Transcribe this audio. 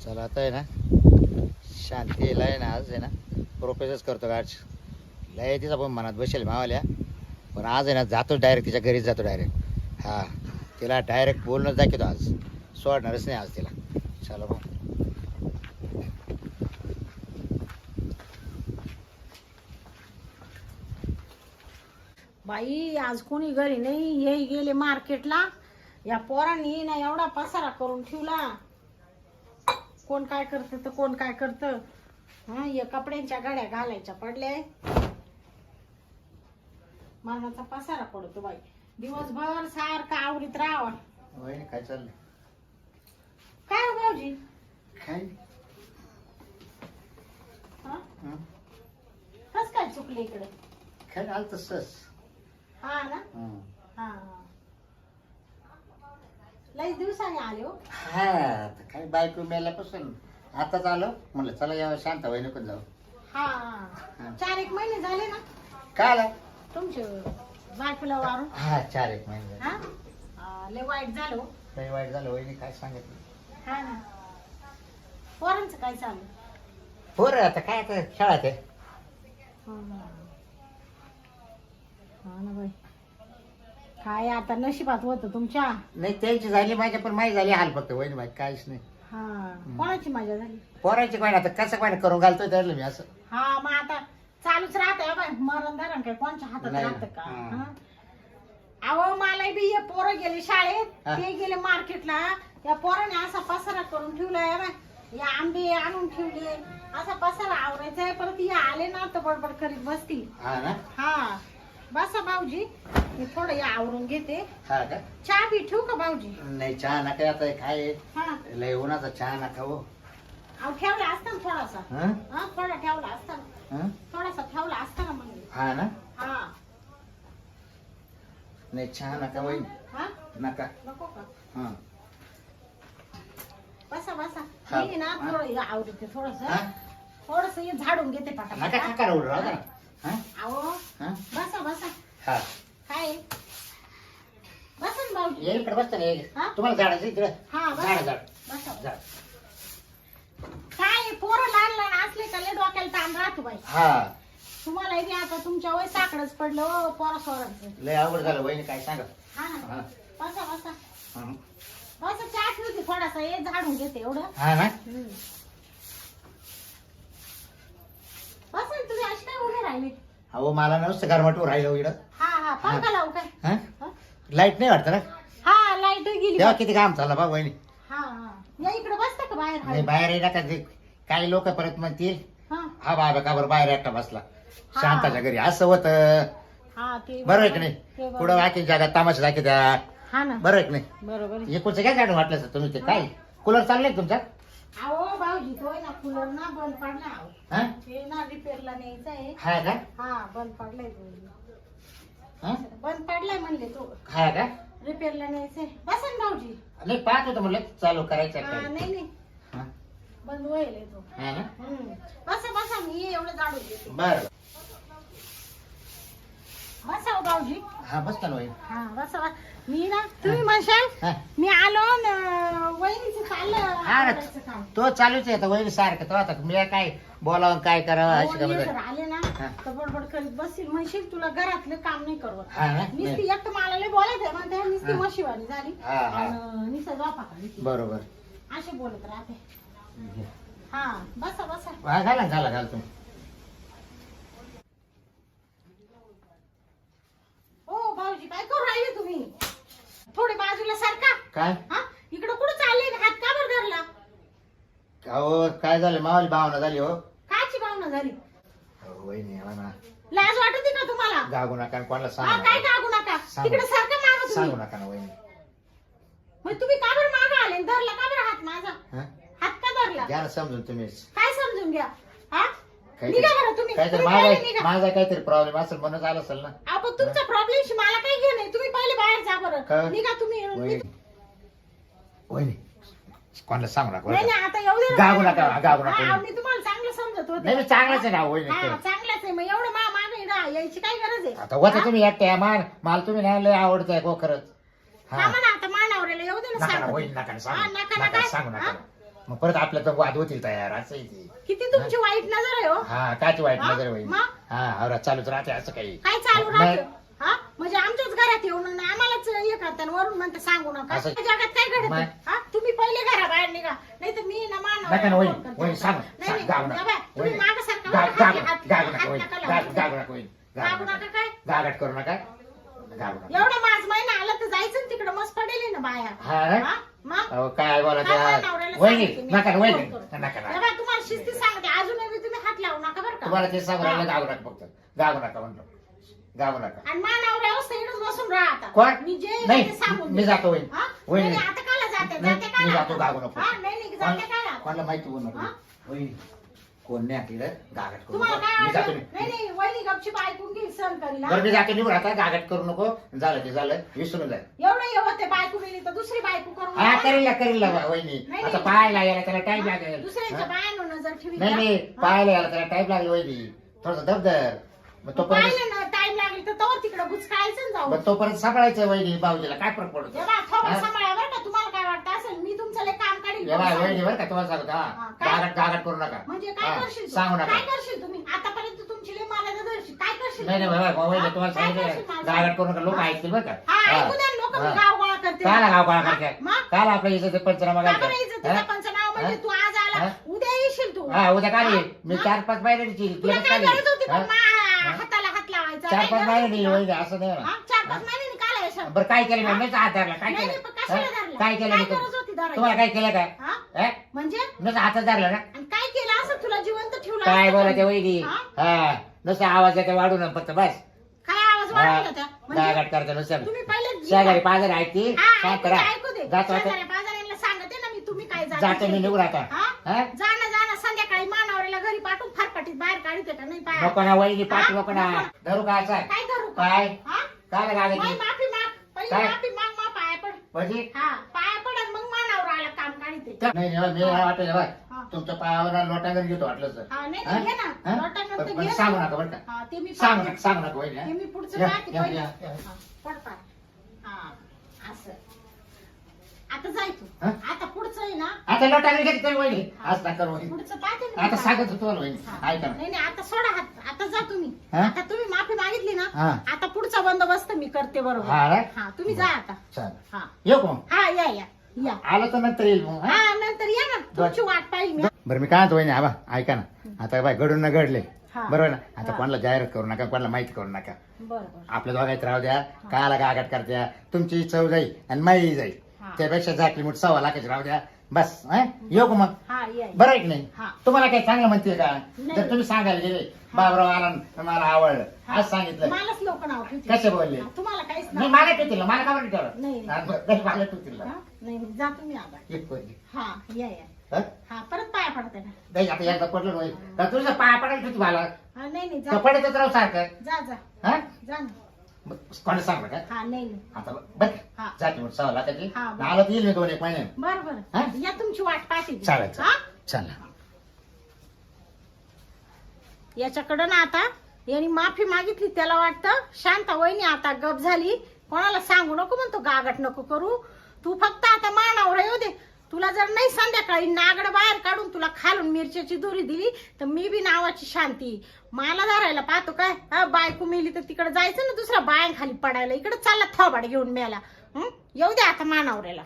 चला आता आहे ना शांतीला आहे ना आज आहे ना प्रोपेसच करतो गाड लय तिचा पण मनात बसेल मावाल्या पण आज आहे ना जातो डायरेक्ट तिच्या घरीच जातो डायरेक्ट हां तिला डायरेक्ट बोलणंच दाखवतो आज सोडणारच नाही आज तिला चला मग बाई आज कोणी घरी नाही हे गेले मार्केटला या पोरांनी ना एवढा पसारा करून ठेवला कोण काय करतं तर कोण काय करतं हा या कपड्यांच्या गाड्या घालायच्या पडल्या मरणाचा पसारा पडतो बाई दिवसभर सारखं आवरीत राहावं वहिनी काय चाललंय काय हो भाऊजी काय हा कस काय चुकले इकडे काय आलं तसंच हा ना हा लई दिवसाने आले हो हा आता काय बायको मेल्यापासून आताच आलो म्हणलं चला या शांत वहिनी पण जाऊ हा 4-1 महिने झाले ना काय आलं तुमचे बायकोला वारून हा 4-1 महिने झाले. हा लय वाईट झालं हो. काही वाईट झालं वहिनी काय सांगितलं हा ना पोरांचं काय चालू पोरं आता काय आता खेळात आहे हा ना बाई काय आता नशिबात होतं तुमच्या नाही त्यांची झाली माझ्या पण माझी झाली हाल फक्त वहिनी माहिती काहीच नाही हा कोणाची मजा झाली पोराची कोण आता कसं कोण करून घालतोय त्याला मी असं हा मग आता चालूच राहत बाई मरण धरण काय कोणच्या हातात नाही. राहतं का हा. हा? अहो मला बी हे पोरं गेले शाळेत हा. ते गेले मार्केटला या पोराने असा पसारा करून ठेवलाय बाई या आंबे आणून ठेवले असा पसारा आवरायचा आहे परत हे आले ना तर बडबड करीत बसतील हा ना हा बसा भाऊजी मी थोडं या आवरून घेते हा का चहा बी ठेवू का भाऊजी नाही चहा नका आता काय आहे? हा लय उन्हाचा चहा नका हो अहो ठेवला असता ना थोडासा हं? हा थोडा ठेवला असता ना हं? थोडासा ठेवला असता ना म्हणजे हा ना हा नाही चहा नका वहिनी हा नका नको का हा बसा बसा हा. मी ना हा. थोडं आवडते थोडस हा? थोडस हे झाडून घेते नका पटापट काका राहू राहू द्या. हा? अहो हा? बसा बसा हा काय बसा ना भाऊजी ये इकडे बसता ना ये. हा? तुम्हाला झाडाचं इकडे हा झाड बसा झाड बसा झाड काय पोरं लहान लहान असले का लय डोक्याला ताण राहतो बाई हा तुम्हाला बी आता तुमच्या वय साकडच पडलं हो पोरा सोरांचं लय अवघड झालं वहिनी काय सांगा हा ना हा. बसा बसा हं. बसा चहा ठेवते थोडासा हे झाडून घेते एवढं हा ना बसा ना तुम्ही अशी काय उभे राहिले अहो मला नुसतं गरमाटून राहिलं इकडं हा हा पंखा लावू काय हा हा? लाईट नाही वाटतं ना हा लाईट गेली तेव्हा किती काम चाललं बा वहिनी हा हा या इकडे बसता का बाहेर नाही बाहेर येणार का ते काही लोक परत म्हणतील हा हा बाबा का बरं बाहेर एकटा बसला हा. शांताच्या घरी असं होत हा ते बरोबर आहे की नाही ते बरोबर. पुढं वाकी जगात तामाशा दाखवत्या हा ना बरोबर आहे की नाही बरोबर आहे. एकूणचं काय काढून वाटलं सर तुम्ही ते काय कूलर चाललंय का तुमचा अहो भाऊजी तो आहे ना कूलर ना बंद पडला अहो. हा ते ना रिपेअरला न्यायचा आहे हा का हा बंद पडलाय तो हा? बंद पडलाय म्हणले तो हा का रिपेअरला न्यायचंय बसा ना भाऊजी नाही पाहत होतं म्हणलं चालू करायचं हा काय नाही नाही हा बंद होईल तो हा ना बसा बसा मी एवढं जाडून देते बरं बसा हो भाऊजी हा बसता ना वहिनी हा बसा बसा. मी ना तुम्ही म्हणशाल हा मी आलो न वहिनीचं चाललं हा ना. आवरायचं काम. तो चालूच आहे आता वहिनी सारखं तो आता मी काय बोलावं काय करावं अहो, अशी का हे बरं जर आले ना हा. तर बडबड करीत बसतील म्हणशील तुला घरातलं काम नाही करवत हा ना नुसती एक तर मला लय बोलायचंय म्हणते नुसती हा. मशिवानी झाली हा, हा. आणि निसं झोपा बरोबर असे बोलत राहते हा बसा बसा हा घाला तुम्ही हो भाऊजी काय करू राहिले तुम्ही थोडे बाजूला सारखा काय हा इकडं कुठं चालले हात का बरं धरला हो काय झालं मावाली भावना झाली हो काची भावना झाली वहिनी हा ना लाज वाटते का तुम्हाला गागू नका आणि कोणाला हा सांगू काय नका कागू नका सांगू. तिकडे सारखं मागा सांगू तुम्ही नका ना वहिनी मग तुम्ही का बरं मागा आले धरला का बरं हात माझा हा? हात का धरला घ्या ना समजून तुम्हीच काय समजून घ्या हा काहीतरी- निघा बरं तुम्ही काहीतरी तुम्ही माझा पहिले निघा. माझा काहीतरी प्रॉब्लेम असेल म्हणून आलं असेल ना आपण तुमचा प्रॉब्लेमशी मला काही घेणं नाही तुम्ही पहिले बाहेर जा काय? बरं निघा तुम्ही वहिनी वहिनी कोणाला सांगू नका नाही बरं का? नाही आता एवढे गागू नका, गागू नका. हा, मी तुम्हाला चांगलं समजत होते नाही मी चांगलाच आहे ना वहिनी हा चांगलाच आहे मग एवढं मागे यायची काय गरज आहे आता होतं तुम्ही एकट्या मला तुम्ही नाही लय आवडताय गो खरंच हा हा म्हणा आता मानावरेला येऊ दे ना नका ना सारखं. वहिनी नका ना हा, सांगू नका नका नका सांगू नका हा? मग परत आपल्या तर वाद होतील तयार असं आहे ते. किती तुमची वाईट नजर आहे हो. हा काची वाईट हा? नजर वहिनी. मग? हा औरा चालूच राहते असं काही. काय चालू नाही. राहतं हा म्हणजे आमच्याच घरात येऊन आणि आम्हालाच हे करताना वरून म्हणते सांगू नका असं- या जगात काय घडत नाही. हा तुम्ही पहिले घराबाहेर निघा नाही तर मी ना मानव नका ना वहिनी वहिनी सांग नाही सांग, गागू नाही, नका बाबा, तुम्ही वहिनी. मागासारखा गाग- हात- गाग- हात- गागू हात नका वहिनी. नका गाग- लावू. गागू नका वहिनी. गागू नका काय गागाट करू नका गागू नका. एवढा माझ महिना आला तर जायचं ना तिकडं मस्त पडेल ना बाया हा ना? हा? मग अहो, काय बोला काय त्या नवऱ्याला वहिनी सांगते मी. नका ना, वहिनी फोन करून. नका नका. बाबा, तुम्हाला शिस्ती सांगते अजूनही बी तुम्ही हात लावू नका बरं का तुम्हाला ते सांगू राहिलं गागू नका फक्त गागू नका म्हणतो गागू नका. आणि मानावर अवस्था इकडून बसून राहा आता कोण? मी जे नाही, ते सांगून मी दे. जातो वहिनी. हा? वहिनी. नाही, आता काला जाते नाही, जाते मी काला जातो गागू नको. हा, नाही नाही जाते काला कोणाला माहिती होऊ नको हा? वहिनी कोण नाही आपल्याला गागाट करू तुम्हाला नको. काय मी जातो वाटलं नाही नाही वहिनी गपचीप ऐकून घेईल सण करील हा? बरं मी जातो निघून आता गागाट करू नको झालं ते झालं विसरून जाय. एवढं येवं ते बायको गेली तर दुसरी बायको करून हा आणा. करेल ना वहिनी नाही, आता नाही. पाहायला यायला त्याला टाइम लागेल. दुसऱ्यांच्या हा? बायांवर नजर ठेवी नाही नाही पाहायला यायला त्याला टाइम लागेल वहिनी थोडस दबदर मग तोपर्यंत पाहिलं ना टाइम लागेल तर तवर तिकडे बुचकायचं ना जाऊ मग तोपर्यंत सांभाळायचं वहिनी भाऊजीला काय फरक पडतो. एवढा थोडं हा? सांभाळा बरं का तुम्हाला काय वाटतं असेल मी तुमचं लय काम काढील एवढा वहिनी बरं का तुम्हाला सांगतो हा, हा काय? गागाट करू नका. म्हणजे काय हा, करशील तू? सांगू नका. काय करशील तुम्ही आतापर्यंत तुमची लय मला धरशील काय करशील नाही नाही तुम्ही? बाबा वहिनी हा? तुम्हाला काय करशील सांगितलं मला? गागाट करू नका लोक ऐकतील बरं का. हा हा. ऐकू द्या लोक हा. गाव गोळा करते काला गाव गोळा हा? करते मग काल आपल्या इथे पंचनामा का बरं घालते. इज्जतीचा पंचनामा म्हणजे हा? तू आज आला हा? उद्या येशील तू हा उद्या काल हा? ये. मी हा? 4-5 महिन्याची तुला काय गरज होती पण हा? हाताला हात लावायचा 4-5 काय गरज महिन्यानी होती? वहिनी असं नाही हा? ना. 4-5 महिन्यांनी काल यायचं बरं काय केलं मी हात धरला काय नाही, केलं नाही, पण कशाला हा? धरला? काय केलं काय मी गरज होती धरायची? तुम्हाला काय केलं काय हा? हा? म्हणजे नुसतं हातात धरलं ना आणि काय केलं असं तुला जिवंत ठेवलं काय असतं बोला का? ते वहिनी हा? हा नुसतं आवाज येते वाढून फक्त बस काय आवाज वाढवला त्या म्हणजे गागाट करता नुसतं तुम्ही पहिले शेजारी पाजारी ऐकती हा, काय ऐकू करा दे, ऐकू दे. जातो आता. शेजाऱ्या पाजाऱ्यांना सांगते ना मी तुम्ही काय जातो मी निघून आता हा? हा? जा ना संध्याकाळी मानावरीला घरी पाठवून फारपाटीत बाहेर काढते का नाही पाय नको ना वहिनी पाठ हा? नको ना नको. धरू का असं काय धरू काय? हा? काय लागायची माय माफी माग पहिले काय? माफी माग मा पाया पड म्हणजे हा पाया पड आणि मग मानावर आला काम काढते नाही नाही मी वाटेल बघ हा. तुमच्या पायावर लोटांगण घेतो वाटलं सर हा नाही हा? नाही, घे ना हा? लोटांगण तर पण घे सांगू ना. नका बरं का हा ते मी सांगू पाहते. नका सांगू नका वहिनी ते हा? मी पुढचं या, पाहते या, पहिले. या, या. हा, पड पाय हा असं आता जाय तू हा? आता पुढचं आहे ना आता लोटांगण घेते वहिनी आज नका वहिनी पुढचं पाहते ना आता मी. सांगत होतो मला वहिनी हा. ऐका ना नाही नाही आता सोडा हात आता जा तुम्ही हा? आता तुम्ही माफी मागितली ना हा. आता पुढचा बंदोबस्त मी करते बरोबर हा ना? हा तुम्ही जा आता चालेल हा येऊ का मग? हा या या या आलं तर नंतर येईल मग हा? हा नंतर या ना तुमची वाट पाहिली मी बरं मी काय म्हणतो वहिनी आबा ऐका ना आता बाय घडून न घडले हा. बरोबर ना आता हा. कोणाला जाहिरात करू नका कोणाला माहिती करू नका बरोबर आपल्या दोघांत राहू द्या काला गागाट करत्या तुमची चव जाईल आणि माई जाईल हा. त्यापेक्षा झाकली मुठ 1.25 लाखाची राहू द्या बस हा? येऊ का मग हा या बरं आहे की नाही हा. तुम्हाला काही चांगलं म्हणते का नाही. जर तुम्ही सांगायला गेले बाबराव आला न मला आवडलं आज सांगितलं मलाच लोक नाव ठेवतील. कसे बोलले हा, तुम्हाला काहीच नाही नाव मला ठेवतील मला का बरं ठेवलं नाही. नाही मला ठेवतील हा? नाही नाही, जा तुम्ही आता एक पोरगी. हा या या हा? हा परत पाया पडते ना नाही आता एकदा पडलं नाही तर तुझं पाया पडायला तुझी मला हा नाही नाही जा कपड्याचं राव सारखं जा जा हा जा ना मग कोणी सांगलं का हा नाही नाही आता बरं हा. जाते मग 1.25 लाखाची हा, बरं. आलं तर येईल मी 2-1 महिने बरं हा? बरं या तुमची वाट पाहते मी. चालेल हा? चालेल याच्याकडं ना आता यांनी माफी मागितली त्याला वाटतं शांता वहिनी आता गप झाली कोणाला सांगू नको म्हणतो गागाट नको करू तू फक्त आता मानावर येऊ दे तुला जर नाही संध्याकाळी नागड बाहेर काढून तुला खालून मिरच्याची दोरी दिली तर मी बी नावाची शांती मला धरायला पाहतो काय हा बायको मेली तर तिकडे जायचं ना दुसऱ्या बायांखाली पडायला इकडे चालला थोबाड घेऊन मेला येऊ दे आता मानावऱ्याला